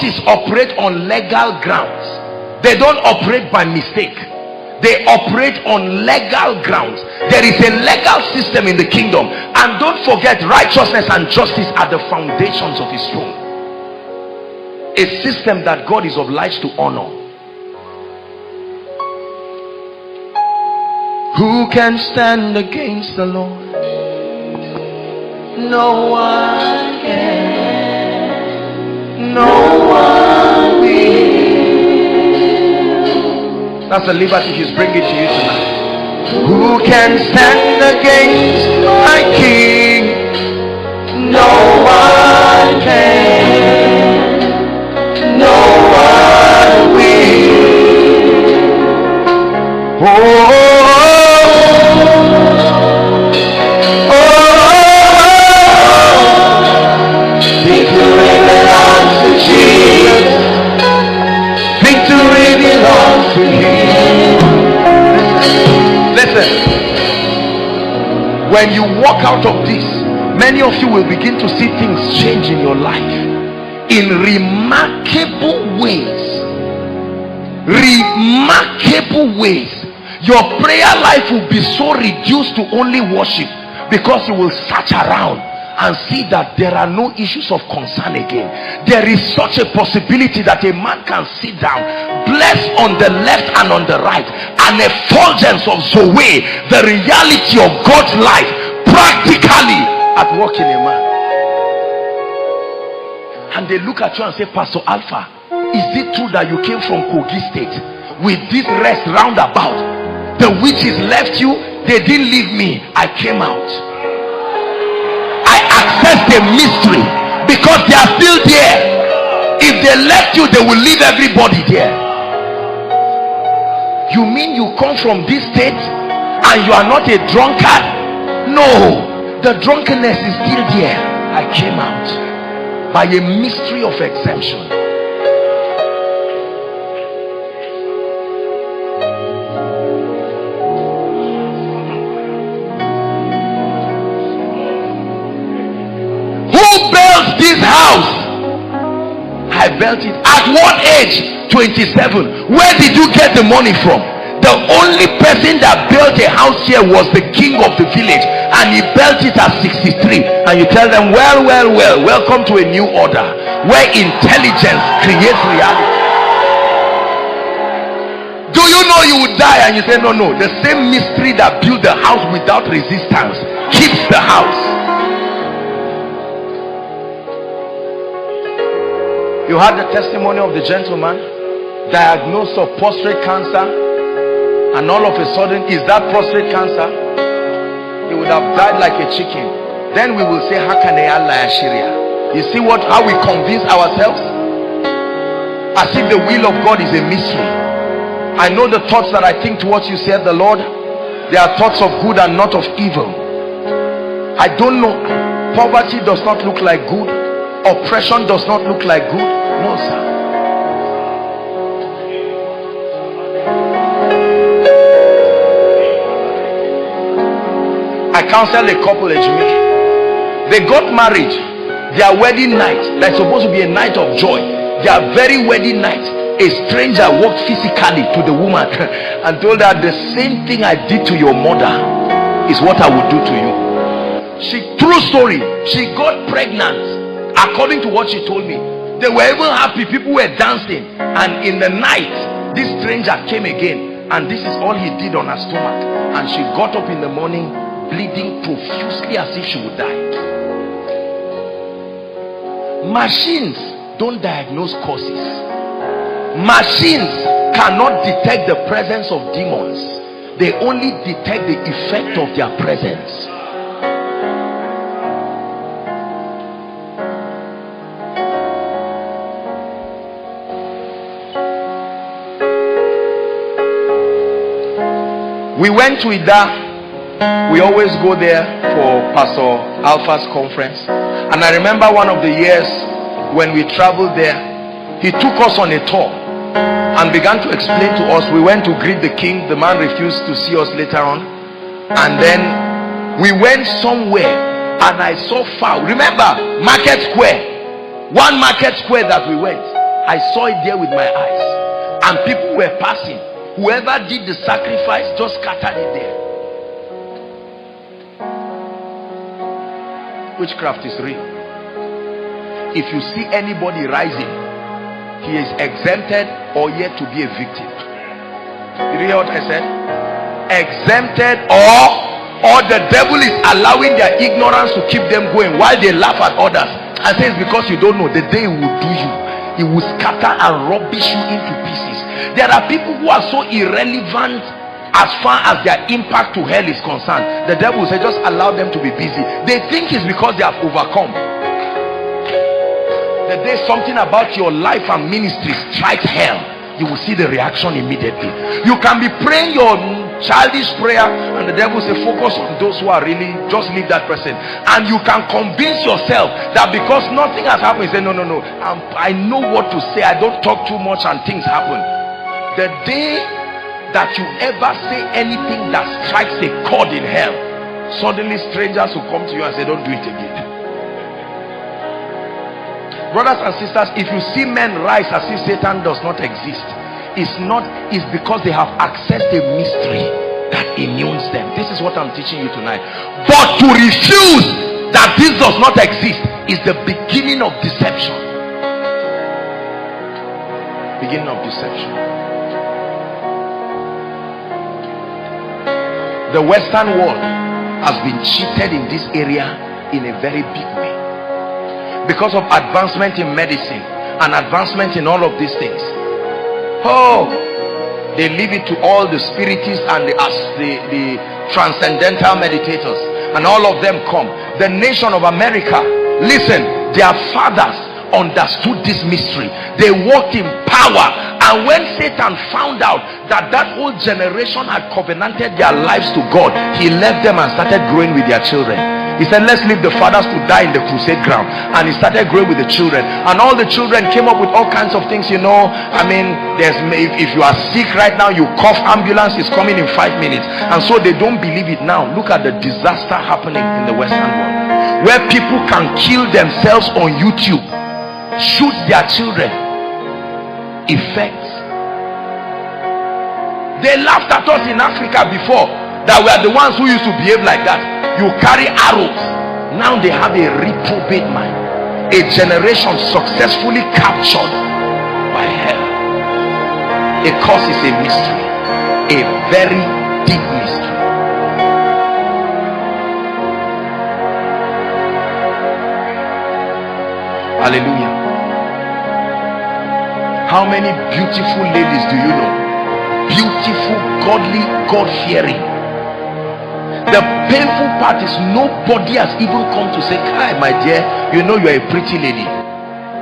forces operate on legal grounds. They don't operate by mistake. They operate on legal grounds. There is a legal system in the kingdom, and don't forget, righteousness and justice are the foundations of his throne. A system that God is obliged to honor. Who can stand against the Lord? No one can. No one will. That's the liberty he's bringing to you tonight. Who can stand against my King? No one can. No one will. Oh. When you walk out of this, many of you will begin to see things change in your life in remarkable ways. Remarkable ways. Your prayer life will be so reduced to only worship, because you will search around and see that there are no issues of concern again. There is such a possibility that a man can sit down, blessed on the left and on the right, an effulgence of Zoe, the reality of God's life, practically at work in a man. And they look at you and say, Pastor Alpha, is it true that you came from Kogi State with this rest roundabout? The witches left you, they didn't leave me, I came out. Access the mystery, because they are still there. If they left you, they will leave everybody there. You mean you come from this state and you are not a drunkard? No, the drunkenness is still there. I came out by a mystery of exemption. This house, I built it. At what age? 27. Where did you get the money from? The only person that built a house here was the king of the village, and he built it at 63. And you tell them, well, welcome to a new order where intelligence creates reality. Do you know you would die? And you say, no, the same mystery that built the house without resistance keeps the house. You had the testimony of the gentleman diagnosed of prostate cancer, and all of a sudden, is that prostate cancer? He would have died like a chicken. Then we will say, you see how we convince ourselves? As if the will of God is a mystery. I know the thoughts that I think towards you, said the Lord. They are thoughts of good and not of evil. I don't know. Poverty does not look like good. Oppression does not look like good. No, sir. I counseled a couple, they got married. Their wedding night, that's supposed to be a night of joy, their very wedding night, a stranger walked physically to the woman and told her, the same thing I did to your mother is what I would do to you. True story, she got pregnant. According to what she told me, they were even happy. People were dancing, and in the night this stranger came again, and this is all he did on her stomach, and she got up in the morning bleeding profusely as if she would die. Machines don't diagnose causes. Machines cannot detect the presence of demons. They only detect the effect of their presence. We went to Ida. We always go there for Pastor Alpha's conference. And I remember one of the years when we traveled there, he took us on a tour and began to explain to us. We went to greet the king. The man refused to see us later on. And then we went somewhere and I saw fowl. Remember, Market Square. One Market Square that we went. I saw it there with my eyes, and people were passing. Whoever did the sacrifice just scattered it there. Witchcraft is real. If you see anybody rising, he is exempted or yet to be a victim. Did you hear what I said? Exempted, or the devil is allowing their ignorance to keep them going while they laugh at others. I say it's because you don't know. The day he will do you, he will scatter and rubbish you into pieces. There are people who are so irrelevant as far as their impact to hell is concerned. The devil will say, just allow them to be busy. They think it's because they have overcome. The day something about your life and ministry strikes hell, you will see the reaction immediately. You can be praying your childish prayer and the devil say, focus on those who are really, just leave that person. And you can convince yourself that because nothing has happened, you say, no, I know what to say, I don't talk too much and things happen. The day that you ever say anything that strikes a chord in hell, suddenly strangers will come to you and say, don't do it again. Brothers and sisters, if you see men rise as if Satan does not exist, it's because they have accessed a mystery that immunes them. This is what I'm teaching you tonight. But to refuse that this does not exist is the beginning of deception. Beginning of deception. The Western world has been cheated in this area in a very big way. Because of advancement in medicine and advancement in all of these things, they leave it to all the spiritists and the transcendental meditators, and all of them come. The nation of America, listen, their fathers understood this mystery. They walked in power, and when Satan found out that that whole generation had covenanted their lives to God, he left them and started growing with their children. He said, let's leave the fathers to die in the crusade ground. And he started growing with the children. And all the children came up with all kinds of things, you know. I mean, if you are sick right now, you cough, ambulance is coming in 5 minutes. And so they don't believe it now. Look at the disaster happening in the Western world, where people can kill themselves on YouTube, shoot their children. Effects. They laughed at us in Africa before, that we are the ones who used to behave like that. You carry arrows. Now they have a reprobate mind. A generation successfully captured by hell. A cause is a mystery, a very deep mystery. Hallelujah. How many beautiful ladies do you know? Beautiful, godly, God-fearing. The painful part is nobody has even come to say, hi my dear, you know you're a pretty lady.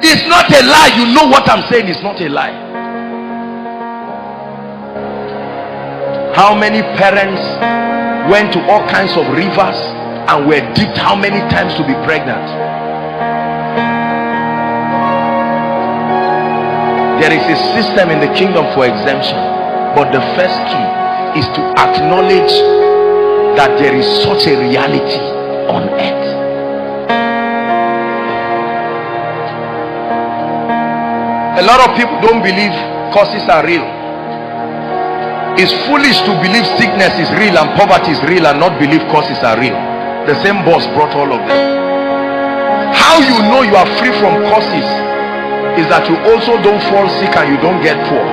It's not a lie. You know what I'm saying is not a lie. How many parents went to all kinds of rivers and were dipped how many times to be pregnant? There is a system in the kingdom for exemption, but the first key is to acknowledge that there is such a reality on earth. A lot of people don't believe causes are real. It's foolish to believe sickness is real and poverty is real and not believe causes are real. The same boss brought all of them. How you know you are free from causes is that you also don't fall sick and you don't get poor.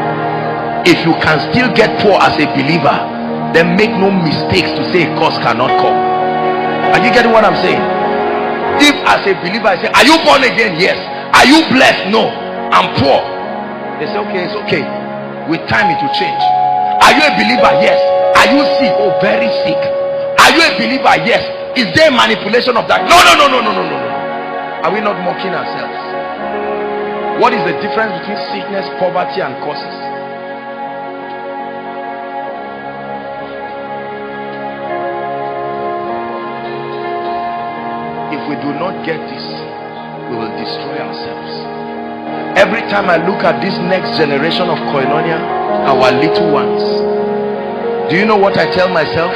If you can still get poor as a believer, then make no mistakes to say a cause cannot come. Are you getting what I'm saying? If as a believer I say, are you born again? Yes. Are you blessed? No. I'm poor. They say, okay, it's okay. With time it will change. Are you a believer? Yes. Are you sick? Oh, very sick. Are you a believer? Yes. Is there manipulation of that? No. Are we not mocking ourselves? What is the difference between sickness, poverty, and causes? If we do not get this, we will destroy ourselves. Every time I look at this next generation of Koinonia, our little ones, do you know what I tell myself?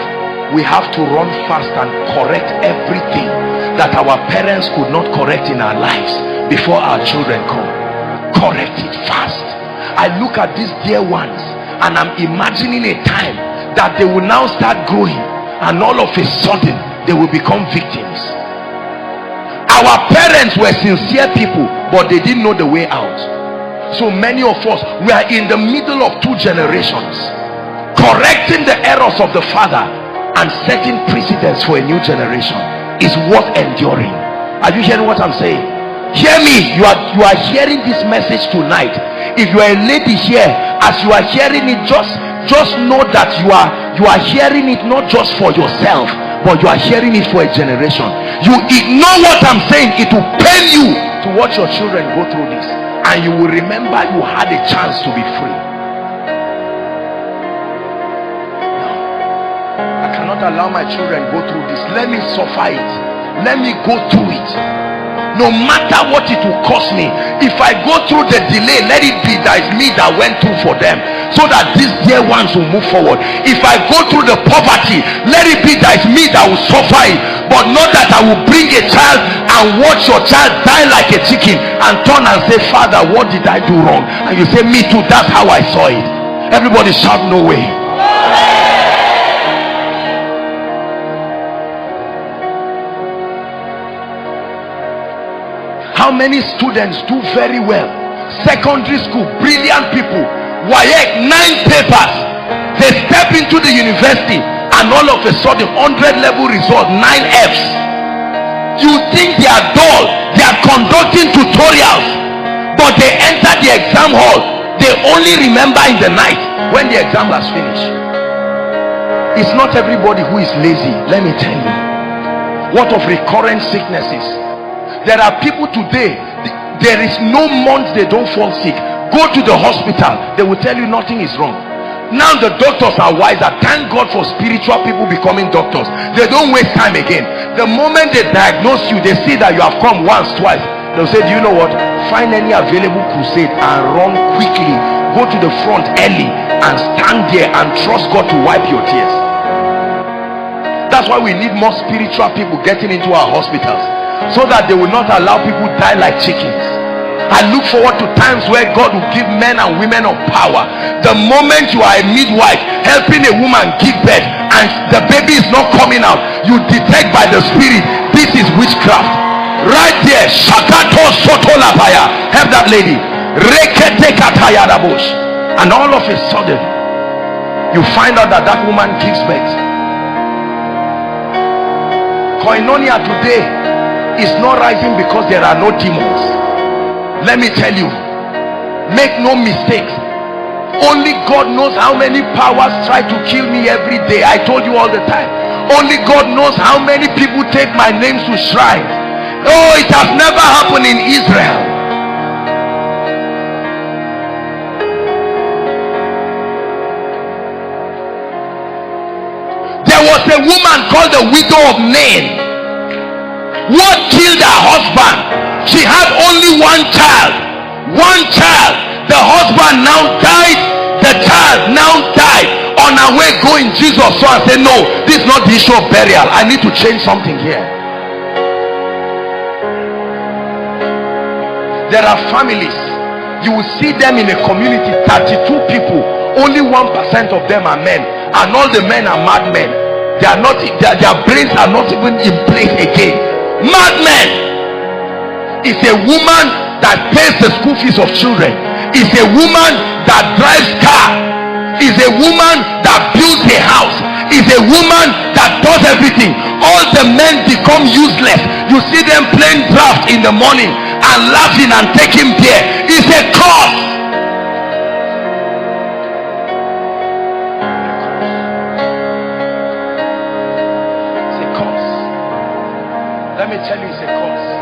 We have to run fast and correct everything that our parents could not correct in our lives before our children come. correct it fast. I look at these dear ones and I'm imagining a time that they will now start growing, and all of a sudden they will become victims. Our parents were sincere people, but they didn't know the way out. So many of us, we are in the middle of two generations, correcting the errors of the father and setting precedents for a new generation is worth enduring. Are you hearing what I'm saying? Hear me. You are hearing this message tonight. If you are a lady here, as you are hearing it, just know that you are hearing it not just for yourself, but you are hearing it for a generation. You ignore what I'm saying, it will pain you to watch your children go through this, and you will remember you had a chance to be free. I cannot allow my children go through this. Let me suffer it. Let me go through it. No matter what it will cost me. If I go through the delay, let it be that it's me that went through for them, so that these dear ones will move forward. If I go through the poverty, let it be that it's me that will suffer it, but not that I will bring a child and watch your child die like a chicken and turn and say, Father, what did I do wrong? And you say, me too, that's how I saw it. Everybody shout, no way. How many students do very well? Secondary school, brilliant people. WAEC, 9 papers. They step into the university and all of a sudden 100 level result, 9 Fs. You think they are dull. They are conducting tutorials, but they enter the exam hall. They only remember in the night when the exam has finished. It's not everybody who is lazy. Let me tell you. What of recurrent sicknesses? There are people today, there is no month they don't fall sick. Go to the hospital, they will tell you nothing is wrong. Now the doctors are wiser. Thank God for spiritual people becoming doctors. They don't waste time again. The moment they diagnose you, they see that you have come once, twice, they'll say, do you know what? Find any available crusade and run quickly. Go to the front early and stand there and trust God to wipe your tears. That's why we need more spiritual people getting into our hospitals, so that they will not allow people die like chickens. I look forward to times where God will give men and women of power. The moment you are a midwife helping a woman give birth and the baby is not coming out, you detect by the spirit this is witchcraft. Right there, Shakato Sotolabaya. Help that lady. Rekete Katayadabush. And all of a sudden, you find out that that woman gives birth. Koinonia today is not rising because there are no demons. Let me tell you, make no mistakes. Only God knows how many powers try to kill me every day. I told you all the time. Only God knows how many people take my name to shrines. Oh, it has never happened in Israel. There was a woman called the widow of Nain. What killed her husband? She had only one child. One child. The husband now died. The child now died. On her way going, Jesus saw and said, no, this is not the issue of burial. I need to change something here. There are families, you will see them in a community, 32 people, only 1% of them are men, and all the men are madmen. They are not, their brains are not even in place again. Madmen. Is a woman that pays the school fees of children. Is a woman that drives car. Is a woman that builds a house. Is a woman that does everything. All the men become useless. You see them playing draft in the morning and laughing and taking beer. It's a curse. Let me tell you, it's a cause.